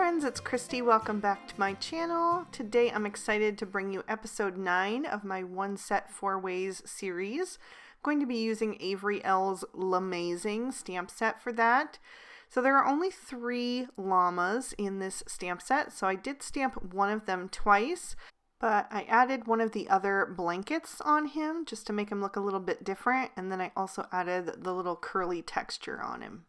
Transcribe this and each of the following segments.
friends, it's Christy. Welcome back to my channel. Today I'm excited to bring you episode 9 of my One Set 4 Ways series. I'm going to be using Avery Elle's Llamazing stamp set for that. So there are only 3 llamas in this stamp set, so I did stamp one of them twice, but I added one of the other blankets on him just to make him look a little bit different, and then I also added the little curly texture on him.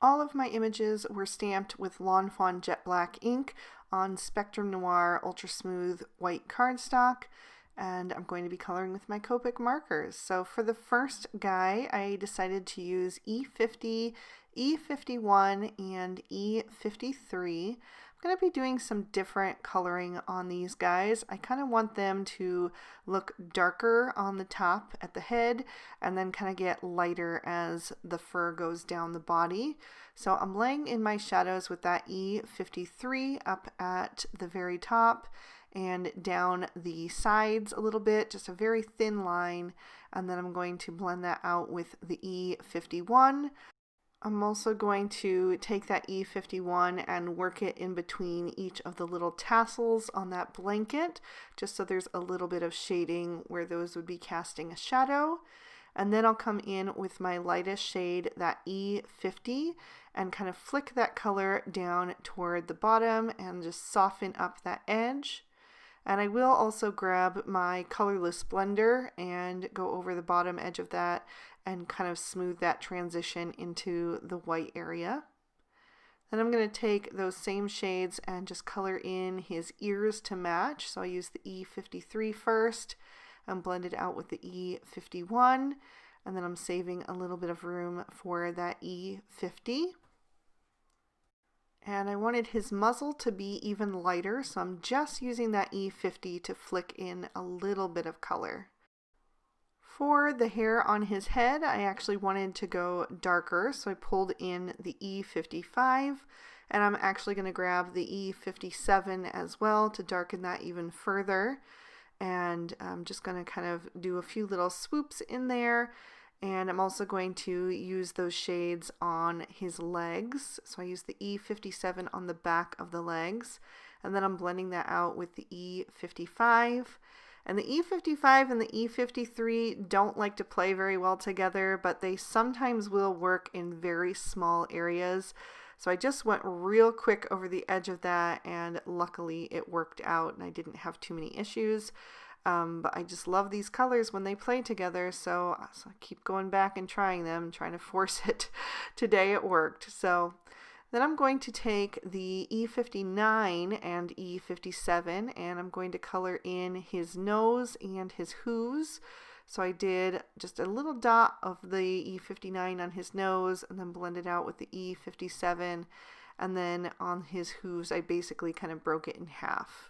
All of my images were stamped with Lawn Fawn Jet Black ink on Spectrum Noir Ultra Smooth white cardstock, and I'm going to be coloring with my Copic markers. So for the first guy, I decided to use E50, E51, and E53. I'm going to be doing some different coloring on these guys. I kind of want them to look darker on the top at the head and then kind of get lighter as the fur goes down the body. So I'm laying in my shadows with that E53 up at the very top and down the sides a little bit, just a very thin line, and then I'm going to blend that out with the E51. I'm also going to take that E51 and work it in between each of the little tassels on that blanket, just so there's a little bit of shading where those would be casting a shadow. And then I'll come in with my lightest shade, that E50, and kind of flick that color down toward the bottom and just soften up that edge. And I will also grab my colorless blender and go over the bottom edge of that and kind of smooth that transition into the white area. Then I'm going to take those same shades and just color in his ears to match. So I use the E53 first and blend it out with the E51, and then I'm saving a little bit of room for that E50. And I wanted his muzzle to be even lighter, so I'm just using that E50 to flick in a little bit of color. For the hair on his head, I actually wanted to go darker, so I pulled in the E55, and I'm actually going to grab the E57 as well to darken that even further. And I'm just going to kind of do a few little swoops in there. And I'm also going to use those shades on his legs. So I use the E57 on the back of the legs, and then I'm blending that out with the E55. And the E55 and the E53 don't like to play very well together, but they sometimes will work in very small areas. So I just went real quick over the edge of that, and luckily it worked out and I didn't have too many issues. But I just love these colors when they play together, so I keep going back and trying them, trying to force it. Today it worked. So then I'm going to take the E59 and E57, and I'm going to color in his nose and his hooves. So I did just a little dot of the E59 on his nose and then blended out with the E57, and then on his hooves I basically kind of broke it in half.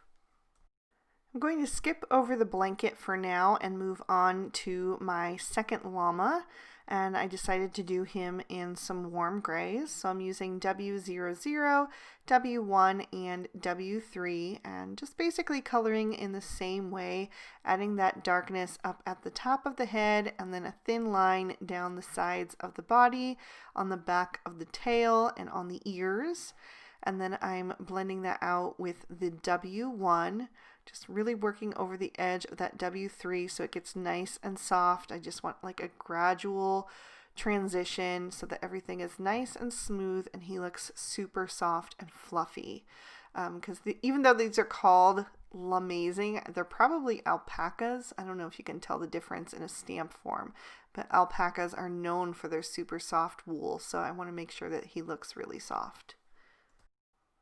I'm going to skip over the blanket for now and move on to my second llama, and I decided to do him in some warm grays. So I'm using W00, W1, and W3, and just basically coloring in the same way, adding that darkness up at the top of the head and then a thin line down the sides of the body, on the back of the tail, and on the ears. And then I'm blending that out with the W1, just really working over the edge of that W3 so it gets nice and soft. I just want like a gradual transition so that everything is nice and smooth and he looks super soft and fluffy. Because even though these are called Llamazing, they're probably alpacas. I don't know if you can tell the difference in a stamp form, but alpacas are known for their super soft wool, so I want to make sure that he looks really soft.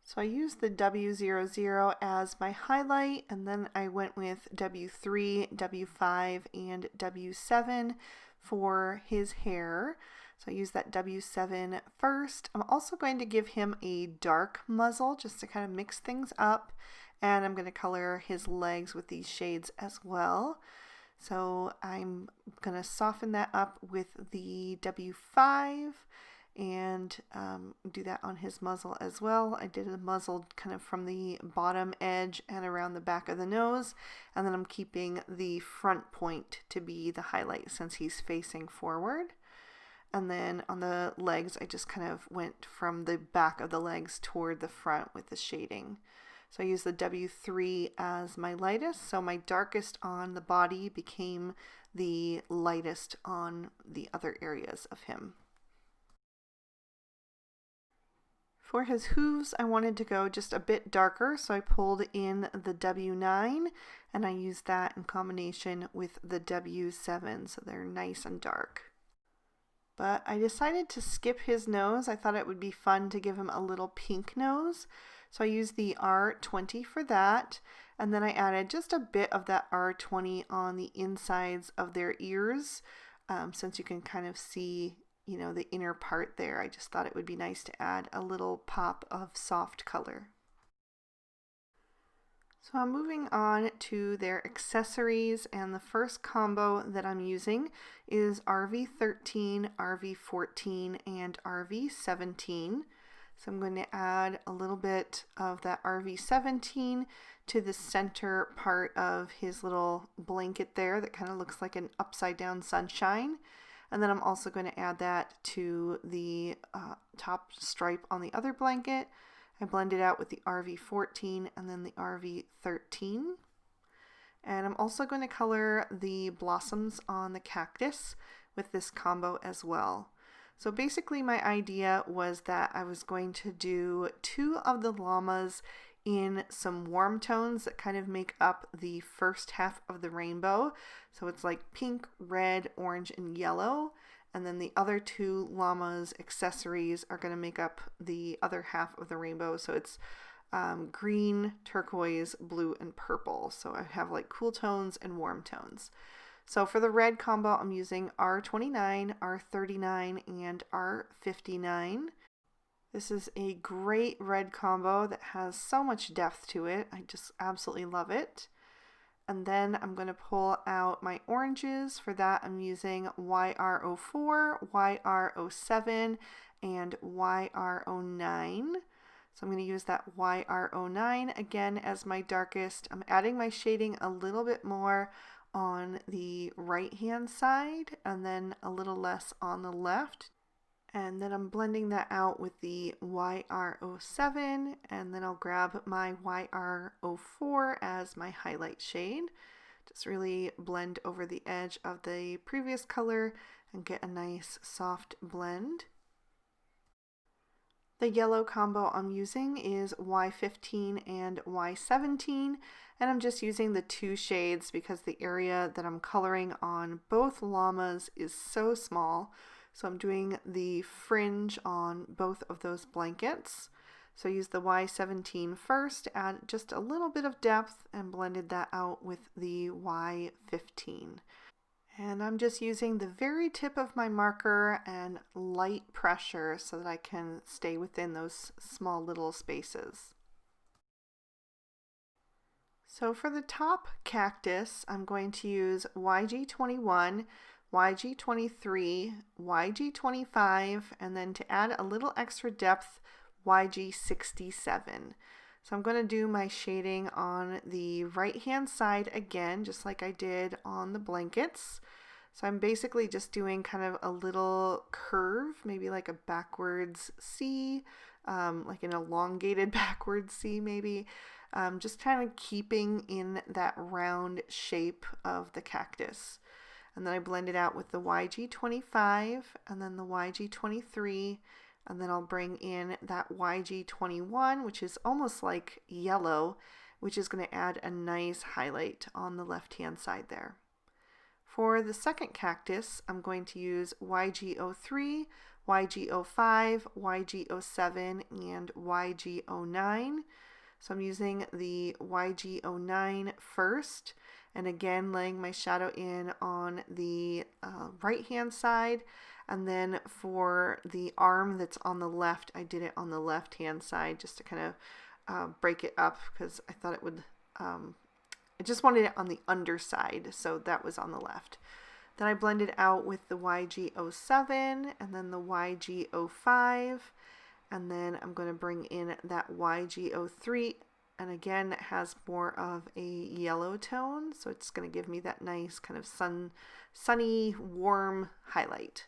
So I used the W00 as my highlight, and then I went with W3, W5, and W7 for his hair. So I used that W7 first. I'm also going to give him a dark muzzle just to kind of mix things up, and I'm going to color his legs with these shades as well. So I'm going to soften that up with the W5 and do that on his muzzle as well. I did a muzzle kind of from the bottom edge and around the back of the nose, and then I'm keeping the front point to be the highlight since he's facing forward. And then on the legs, I just kind of went from the back of the legs toward the front with the shading. So I used the W3 as my lightest, so my darkest on the body became the lightest on the other areas of him. For his hooves, I wanted to go just a bit darker, so I pulled in the W9 and I used that in combination with the W7, so they're nice and dark. But I decided to skip his nose. I thought it would be fun to give him a little pink nose. So I used the R20 for that. And then I added just a bit of that R20 on the insides of their ears. Since you can kind of see, you know, the inner part there, I just thought it would be nice to add a little pop of soft color. So I'm moving on to their accessories, and the first combo that I'm using is RV13, RV14, and RV17. So I'm going to add a little bit of that RV17 to the center part of his little blanket there that kind of looks like an upside down sunshine. And then I'm also going to add that to the top stripe on the other blanket. I blended out with the RV14 and then the RV13. And I'm also going to color the blossoms on the cactus with this combo as well. So basically my idea was that I was going to do 2 of the llamas in some warm tones that kind of make up the first half of the rainbow. So it's like pink, red, orange, and yellow. And then the other 2 llamas accessories are going to make up the other half of the rainbow. So it's green, turquoise, blue, and purple. So I have like cool tones and warm tones. So for the red combo, I'm using R29, R39, and R59. This is a great red combo that has so much depth to it. I just absolutely love it. And then I'm going to pull out my oranges. For that, I'm using YR04, YR07, and YR09. So I'm going to use that YR09 again as my darkest. I'm adding my shading a little bit more on the right hand side and then a little less on the left. And then I'm blending that out with the YR07, and then I'll grab my YR04 as my highlight shade. Just really blend over the edge of the previous color and get a nice soft blend. The yellow combo I'm using is Y15 and Y17, and I'm just using the 2 shades because the area that I'm coloring on both llamas is so small. So I'm doing the fringe on both of those blankets. So I used the Y17 first, add just a little bit of depth, and blended that out with the Y15. And I'm just using the very tip of my marker and light pressure so that I can stay within those small little spaces. So for the top cactus, I'm going to use YG21, YG23, YG25, and then to add a little extra depth, YG67. So I'm going to do my shading on the right hand side again, just like I did on the blankets. So I'm basically just doing kind of a little curve, maybe like a backwards C, like an elongated backwards C maybe. Just kind of keeping in that round shape of the cactus. And then I blend it out with the YG25 and then the YG23, and then I'll bring in that YG21, which is almost like yellow, which is going to add a nice highlight on the left hand side there. For the second cactus, I'm going to use YG03, YG05, YG07, and YG09. So I'm using the YG09 first, and again laying my shadow in on the right hand side, and then for the arm that's on the left, I did it on the left hand side just to kind of break it up because I thought it would, I just wanted it on the underside, so that was on the left. Then I blended out with the YG07 and then the YG05, and then I'm going to bring in that YG03, and again it has more of a yellow tone, so it's going to give me that nice kind of sunny, warm highlight.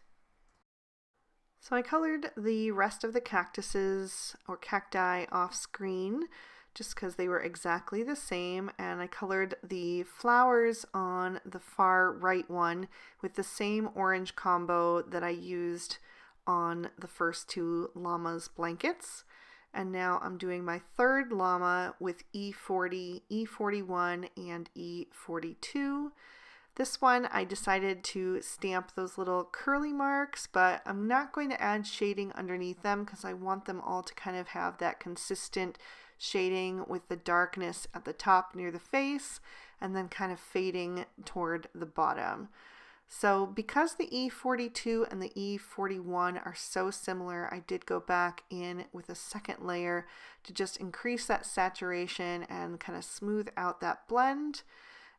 So I colored the rest of the cactuses or cacti off screen just because they were exactly the same, and I colored the flowers on the far right one with the same orange combo that I used on the first two llamas blankets. And now I'm doing my third llama with E40, E41, and E42. This one I decided to stamp those little curly marks, but I'm not going to add shading underneath them because I want them all to kind of have that consistent shading with the darkness at the top near the face and then kind of fading toward the bottom. So because the E42 and the E41 are so similar, I did go back in with a second layer to just increase that saturation and kind of smooth out that blend.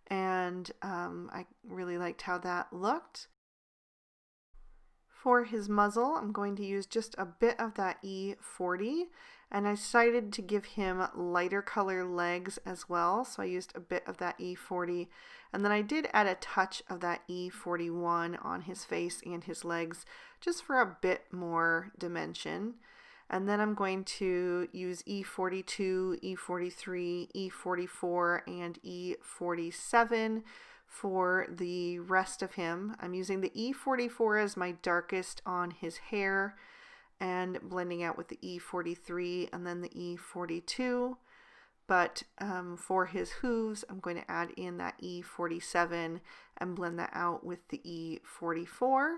And I really liked how that looked. For his muzzle, I'm going to use just a bit of that E40, and I decided to give him lighter color legs as well, so I used a bit of that E40, and then I did add a touch of that E41 on his face and his legs just for a bit more dimension. And then I'm going to use E42, E43, E44, and E47 for the rest of him. I'm using the E44 as my darkest on his hair and blending out with the E43 and then the E42. But for his hooves, I'm going to add in that E47 and blend that out with the E44.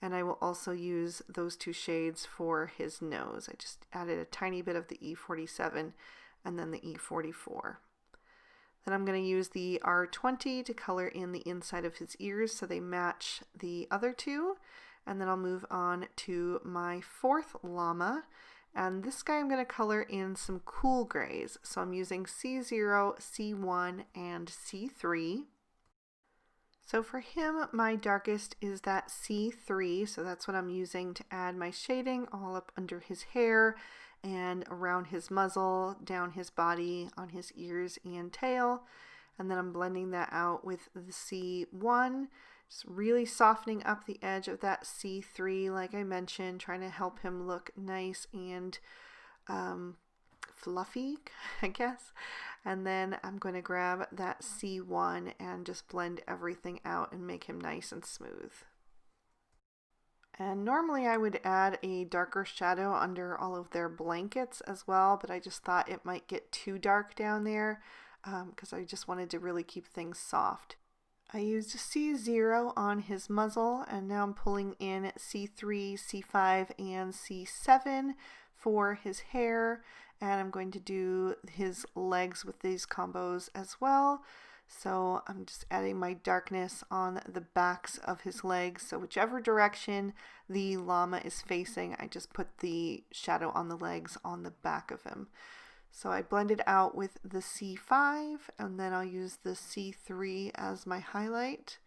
And I will also use those two shades for his nose. I just added a tiny bit of the E47 and then the E44. Then I'm going to use the R20 to color in the inside of his ears so they match the other two. And then I'll move on to my fourth llama. And this guy I'm going to color in some cool grays. So I'm using C0, C1, and C3. So for him, my darkest is that C3, so that's what I'm using to add my shading all up under his hair and around his muzzle, down his body, on his ears and tail. And then I'm blending that out with the C1, just really softening up the edge of that C3, like I mentioned, trying to help him look nice and fluffy, I guess. And then I'm going to grab that C1 and just blend everything out and make him nice and smooth. And normally I would add a darker shadow under all of their blankets as well, but I just thought it might get too dark down there because I just wanted to really keep things soft. I used C0 on his muzzle, and now I'm pulling in C3, C5, and C7 for his hair, and I'm going to do his legs with these combos as well. So I'm just adding my darkness on the backs of his legs, so whichever direction the llama is facing, I just put the shadow on the legs on the back of him. So I blended out with the C5, and then I'll use the C3 as my highlight.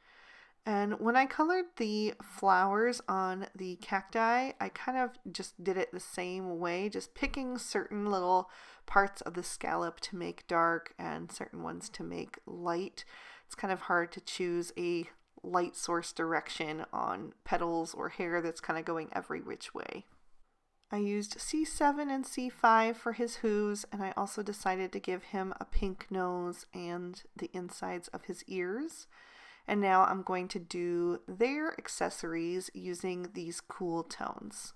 And when I colored the flowers on the cacti, I kind of just did it the same way, just picking certain little parts of the scallop to make dark and certain ones to make light. It's kind of hard to choose a light source direction on petals or hair that's kind of going every which way. I used C7 and C5 for his hooves, and I also decided to give him a pink nose and the insides of his ears. And now I'm going to do their accessories using these cool tones.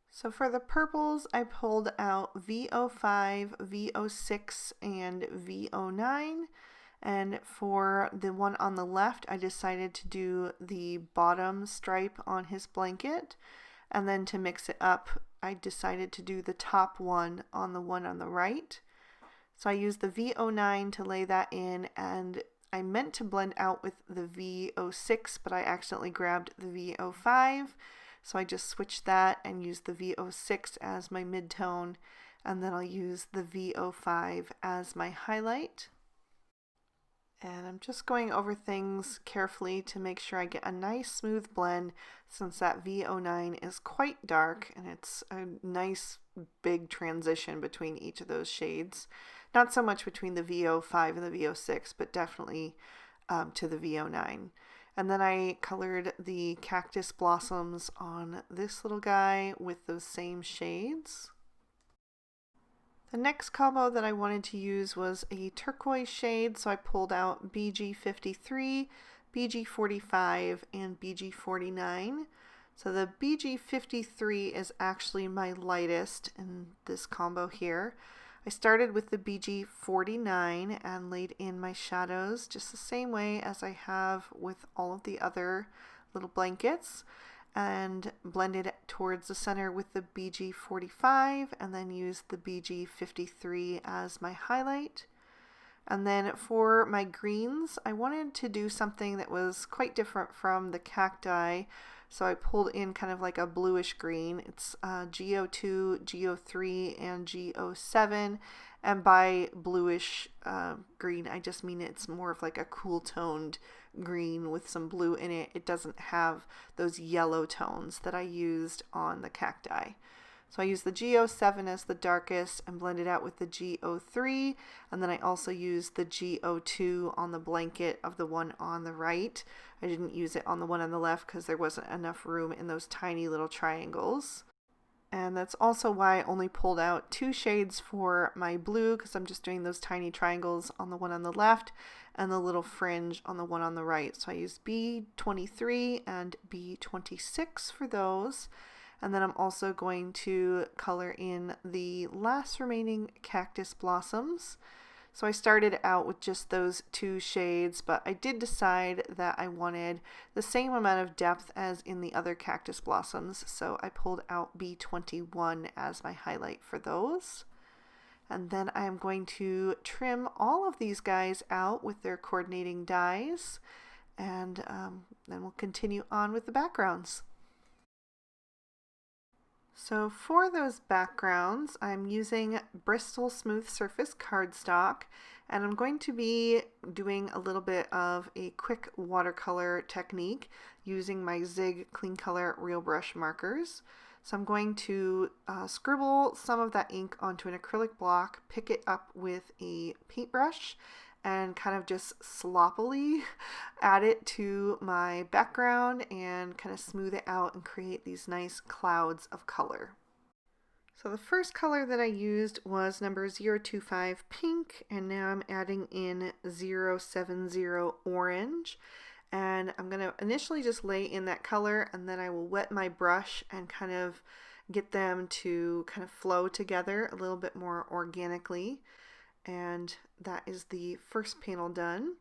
So for the purples, I pulled out VO5, VO6, and VO9. And for the one on the left, I decided to do the bottom stripe on his blanket. And then to mix it up, I decided to do the top one on the right. So I used the VO9 to lay that in, and I meant to blend out with the VO6, but I accidentally grabbed the VO5. So I just switched that and used the VO6 as my midtone, and then I'll use the VO5 as my highlight. And I'm just going over things carefully to make sure I get a nice smooth blend, since that VO9 is quite dark and it's a nice big transition between each of those shades. Not so much between the VO5 and the VO6, but definitely to the VO9. And then I colored the cactus blossoms on this little guy with those same shades. The next combo that I wanted to use was a turquoise shade, so I pulled out BG53, BG45, and BG49. So the BG53 is actually my lightest in this combo here. I started with the BG49 and laid in my shadows just the same way as I have with all of the other little blankets, and blended it towards the center with the BG45 and then used the BG53 as my highlight. And then for my greens, I wanted to do something that was quite different from the cacti, so I pulled in kind of like a bluish green. It's GO2, GO3, and GO7, and by bluish green, I just mean it's more of like a cool toned green with some blue in it. It doesn't have those yellow tones that I used on the cacti. So I used the GO7 as the darkest and blended out with the GO3, and then I also used the GO2 on the blanket of the one on the right. I didn't use it on the one on the left because there wasn't enough room in those tiny little triangles. And that's also why I only pulled out 2 shades for my blue, because I'm just doing those tiny triangles on the one on the left and the little fringe on the one on the right. So I used B23 and B26 for those. And then I'm also going to color in the last remaining cactus blossoms. So I started out with just those 2 shades, but I did decide that I wanted the same amount of depth as in the other cactus blossoms, so I pulled out B21 as my highlight for those. And then I'm going to trim all of these guys out with their coordinating dies, and then we'll continue on with the backgrounds. So for those backgrounds, I'm using Bristol Smooth Surface cardstock, and I'm going to be doing a little bit of a quick watercolor technique using my Zig Clean Color Real Brush markers. So I'm going to scribble some of that ink onto an acrylic block, pick it up with a paintbrush, and kind of just sloppily add it to my background and kind of smooth it out and create these nice clouds of color. So the first color that I used was number 025 pink, and now I'm adding in 070 orange. And I'm going to initially just lay in that color, and then I will wet my brush and kind of get them to kind of flow together a little bit more organically. And that is the first panel done.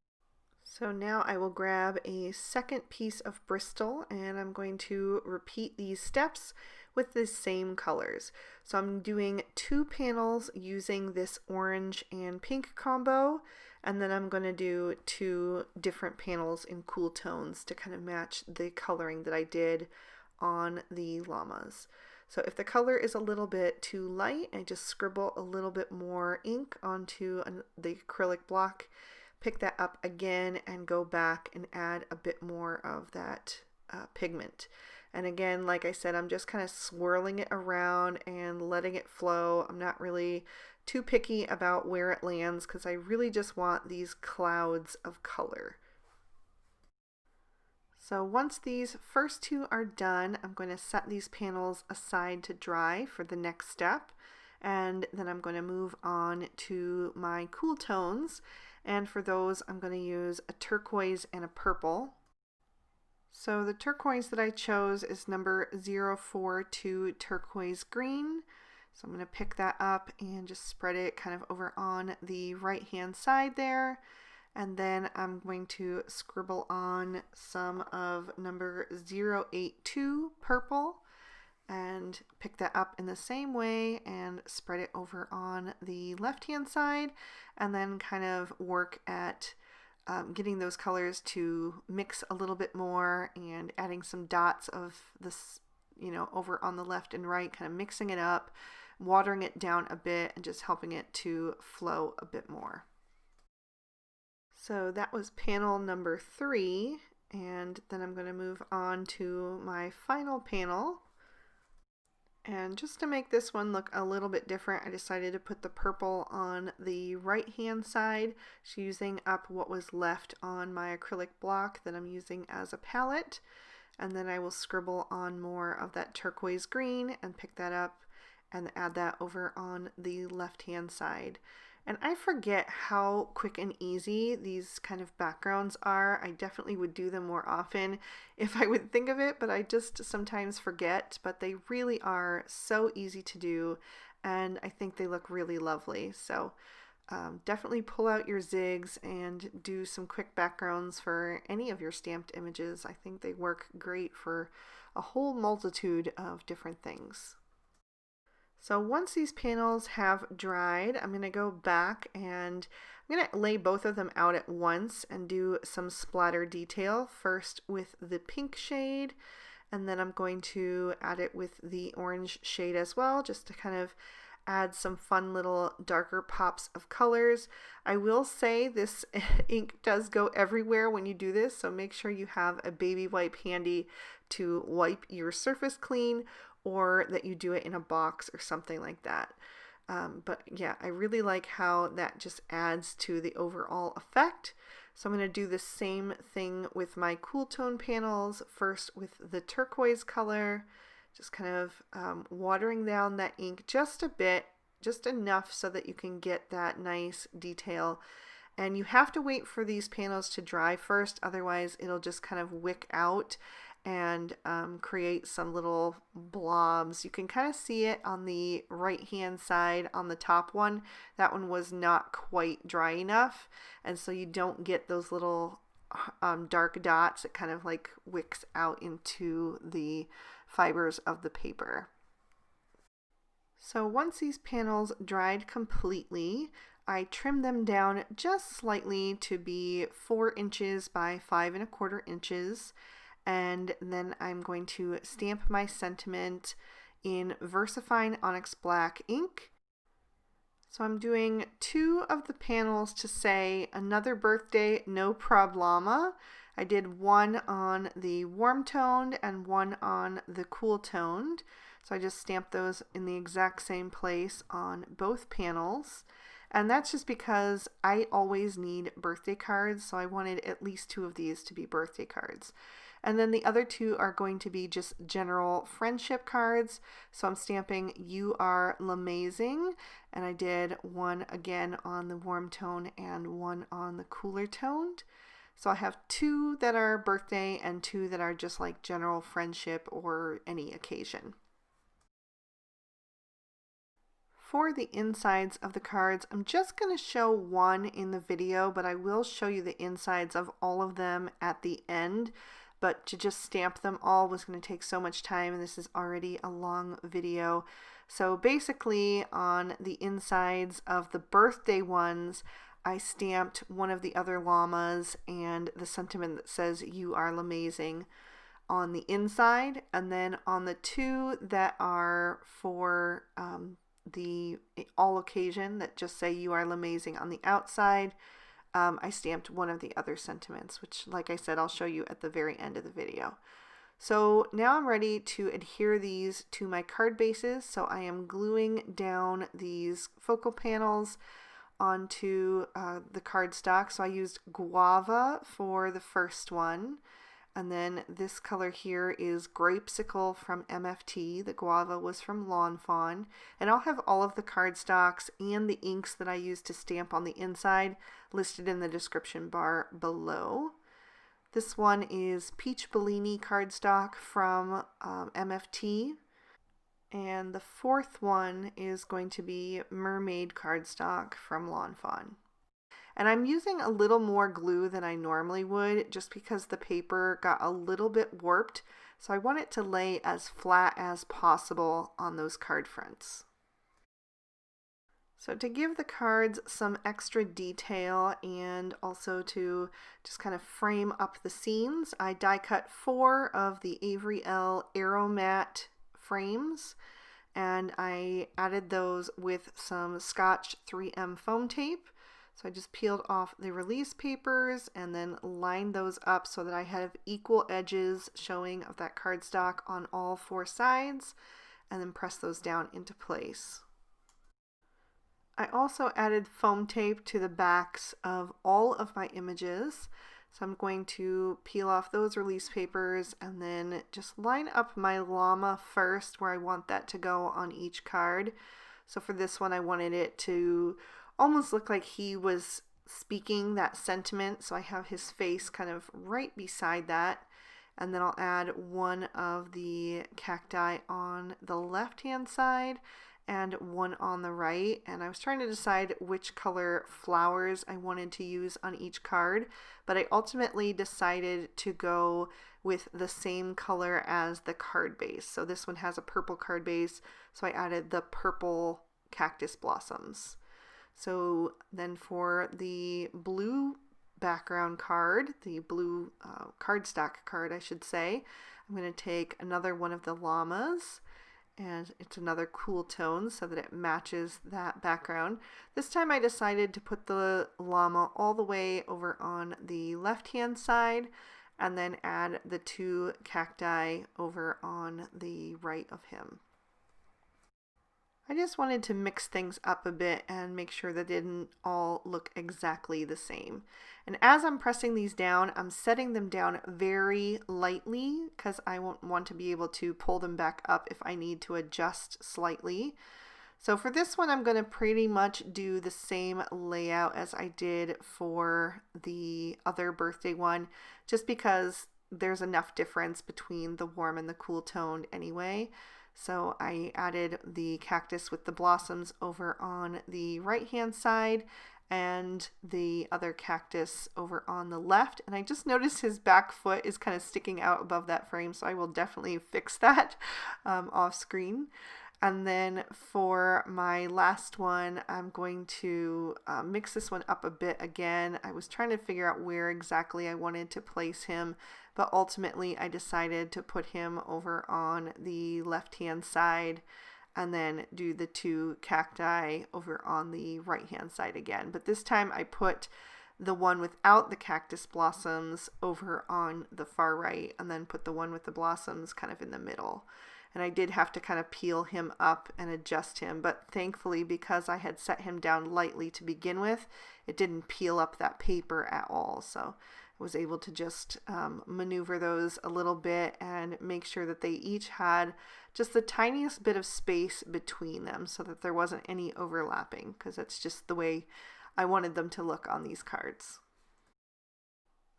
So now I will grab a second piece of Bristol, and I'm going to repeat these steps with the same colors. So I'm doing 2 panels using this orange and pink combo, and then I'm going to do 2 different panels in cool tones to kind of match the coloring that I did on the llamas. So if the color is a little bit too light, I just scribble a little bit more ink onto the acrylic block, pick that up again, and go back and add a bit more of that pigment. And again, like I said, I'm just kind of swirling it around and letting it flow. I'm not really too picky about where it lands because I really just want these clouds of color. So once these first 2 are done, I'm going to set these panels aside to dry for the next step, and then I'm going to move on to my cool tones, and for those I'm going to use a turquoise and a purple. So the turquoise that I chose is number 042 turquoise green. So I'm going to pick that up and just spread it kind of over on the right hand side there. And then I'm going to scribble on some of number 082 purple and pick that up in the same way and spread it over on the left hand side, and then kind of work at getting those colors to mix a little bit more and adding some dots of this, over on the left and right, kind of mixing it up, watering it down a bit, and just helping it to flow a bit more. So that was panel number 3, and then I'm going to move on to my final panel. And just to make this one look a little bit different, I decided to put the purple on the right hand side, just using up what was left on my acrylic block that I'm using as a palette. And then I will scribble on more of that turquoise green and pick that up and add that over on the left hand side. And I forget how quick and easy these kind of backgrounds are. I definitely would do them more often if I would think of it, but I just sometimes forget. But they really are so easy to do, and I think they look really lovely. So definitely pull out your zigs and do some quick backgrounds for any of your stamped images. I think they work great for a whole multitude of different things. So once these panels have dried, I'm going to go back and I'm going to lay both of them out at once and do some splatter detail, first with the pink shade, and then I'm going to add it with the orange shade as well, just to kind of add some fun little darker pops of colors. I will say this ink does go everywhere when you do this, so make sure you have a baby wipe handy to wipe your surface clean, or that you do it in a box or something like that. But yeah, I really like how that just adds to the overall effect. So I'm going to do the same thing with my cool tone panels, first with the turquoise color, just kind of watering down that ink just a bit, just enough so that you can get that nice detail. And you have to wait for these panels to dry first, otherwise it'll just kind of wick out and create some little blobs. You can kind of see it on the right hand side on the top one. That one was not quite dry enough, and so you don't get those little dark dots. It kind of like wicks out into the fibers of the paper. So once these panels dried completely, I trimmed them down just slightly to be 4 inches by 5 1/4 inches. And then I'm going to stamp my sentiment in VersaFine Onyx Black ink. So I'm doing 2 of the panels to say another birthday, no problema. I did one on the warm toned and one on the cool toned. So I just stamped those in the exact same place on both panels. And that's just because I always need birthday cards, so I wanted at least 2 of these to be birthday cards. And then the other 2 are going to be just general friendship cards. So I'm stamping You Are Llamazing, and I did one again on the warm tone and one on the cooler toned. So I have 2 that are birthday and 2 that are just like general friendship or any occasion. For the insides of the cards, I'm just going to show one in the video, but I will show you the insides of all of them at the end. But to just stamp them all was going to take so much time, and this is already a long video. So basically on the insides of the birthday ones, I stamped one of the other llamas and the sentiment that says You Are Llamazing on the inside, and then on the 2 that are for the all occasion that just say You Are Llamazing on the outside, I stamped one of the other sentiments, which, like I said, I'll show you at the very end of the video. So now I'm ready to adhere these to my card bases. So I am gluing down these focal panels onto the cardstock. So I used guava for the first one. And then this color here is Grapesicle from MFT. The guava was from Lawn Fawn. And I'll have all of the cardstocks and the inks that I used to stamp on the inside listed in the description bar below. This one is Peach Bellini cardstock from MFT. And the 4th one is going to be Mermaid cardstock from Lawn Fawn. And I'm using a little more glue than I normally would just because the paper got a little bit warped. So I want it to lay as flat as possible on those card fronts. So to give the cards some extra detail and also to just kind of frame up the scenes, I die cut 4 of the Avery Elle Aeromat frames, and I added those with some Scotch 3M foam tape. So I just peeled off the release papers and then lined those up so that I have equal edges showing of that cardstock on all 4 sides. and then press those down into place. I also added foam tape to the backs of all of my images. So I'm going to peel off those release papers and then just line up my llama first where I want that to go on each card. So for this one I wanted it to almost look like he was speaking that sentiment. So I have his face kind of right beside that. And then I'll add one of the cacti on the left hand side and one on the right, and I was trying to decide which color flowers I wanted to use on each card, but I ultimately decided to go with the same color as the card base. So this one has a purple card base, so I added the purple cactus blossoms. So then for the blue background card, the blue cardstock card I should say, I'm going to take another one of the llamas, and it's another cool tone so that it matches that background. This time I decided to put the llama all the way over on the left hand side and then add the two cacti over on the right of him. I just wanted to mix things up a bit and make sure that they didn't all look exactly the same. And as I'm pressing these down, I'm setting them down very lightly because I won't want to be able to pull them back up if I need to adjust slightly. So for this one, I'm going to pretty much do the same layout as I did for the other birthday one, just because there's enough difference between the warm and the cool tone anyway. So I added the cactus with the blossoms over on the right hand side and the other cactus over on the left, and I just noticed his back foot is kind of sticking out above that frame, so I will definitely fix that off screen. And then for my last one, I'm going to mix this one up a bit again. I was trying to figure out where exactly I wanted to place him, but ultimately I decided to put him over on the left hand side and then do the two cacti over on the right hand side again. But this time I put the one without the cactus blossoms over on the far right and then put the one with the blossoms kind of in the middle. And I did have to kind of peel him up and adjust him, but thankfully because I had set him down lightly to begin with, it didn't peel up that paper at all. So I was able to just maneuver those a little bit and make sure that they each had just the tiniest bit of space between them so that there wasn't any overlapping, because that's just the way I wanted them to look on these cards.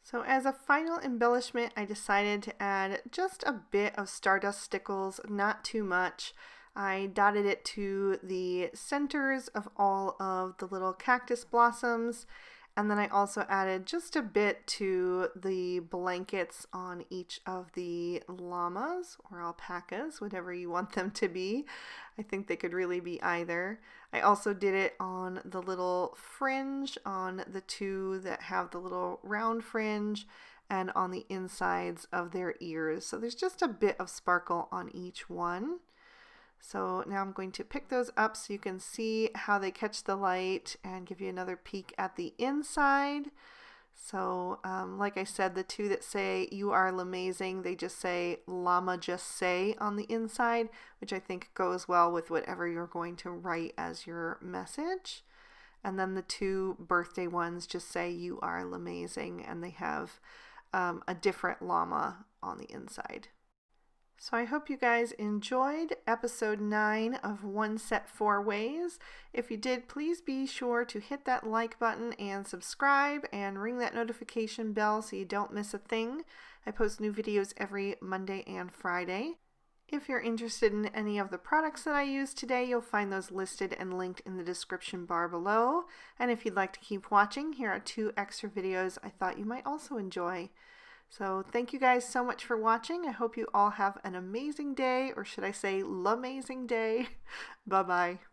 So as a final embellishment, I decided to add just a bit of Stardust Stickles, not too much. I dotted it to the centers of all of the little cactus blossoms, and then I also added just a bit to the blankets on each of the llamas or alpacas, whatever you want them to be. I think they could really be either. I also did it on the little fringe on the two that have the little round fringe and on the insides of their ears. So there's just a bit of sparkle on each one. So now I'm going to pick those up so you can see how they catch the light and give you another peek at the inside. So like I said, the two that say "You are Llamazing," they just say "Llama just say" on the inside, which I think goes well with whatever you're going to write as your message. And then the two birthday ones just say "You are Llamazing," and they have a different llama on the inside. So I hope you guys enjoyed episode 9 of One Set 4 Ways. If you did, please be sure to hit that like button and subscribe and ring that notification bell so you don't miss a thing. I post new videos every Monday and Friday. If you're interested in any of the products that I used today, you'll find those listed and linked in the description bar below. And if you'd like to keep watching, here are 2 extra videos I thought you might also enjoy. So thank you guys so much for watching. I hope you all have an amazing day, or should I say, Llamazing day. Bye-bye.